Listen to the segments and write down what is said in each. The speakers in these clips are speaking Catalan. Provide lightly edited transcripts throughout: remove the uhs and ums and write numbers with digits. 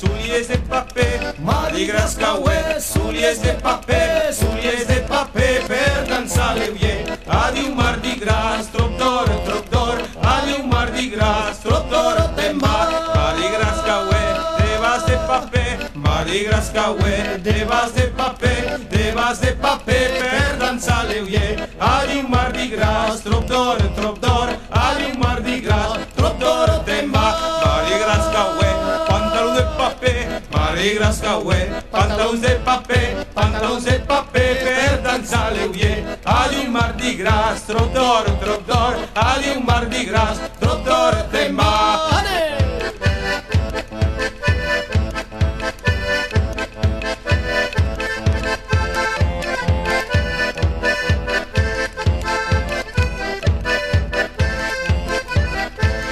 souliers et papé, Mardi Gras cauet, souliers et papé, per dansar l'euier. Adiu Mardi Gras, trop d'or, adiu Mardi Gras, trop d'or te'n va. Mardi Gras cauet, te vas de papé, Mardi Gras cauet, te vas de papé, per dansar l'euier. Adiu Mardi Gras, trop d'or, adiu Mardi Gras, trop d'or te'n va. Mardi Gras cauet, pantalons de papé, Mardi Gras cauet, pantalons de papé, per dansar l'euier. Adiu Mardi Gras, trop d'or, adiu Mardi Gras, trop d'or te'n va.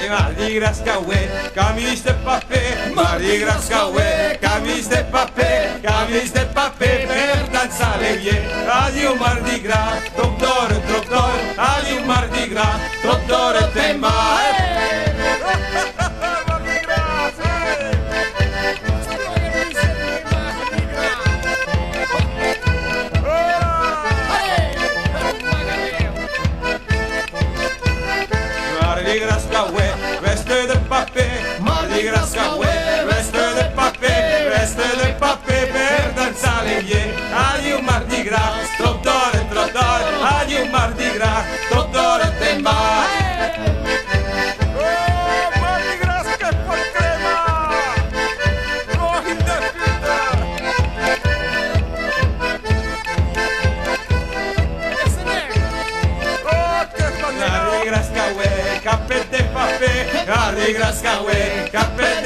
Mardi Gras cauet, camis de papé, Mardi Gras cauet, camis de papé, per dansar l'euier. Adiu Mardi Gras, trop d'or, adiu Mardi Gras, trop d'or te'n va. Mardi Gras, Mardi Gras cauet, veste de papé, Mardi Gras cauet, veste de papé, per dansar l'euier. Adiu Mardi Gras, trop d'or, adiu Mardi Gras, trop d'or te'n va. Oh, Mardi Gras que pot crema! Oh, indefita! Oh, que Mardi Gras cauet, capet de papé, Mardi Gras cauet, capet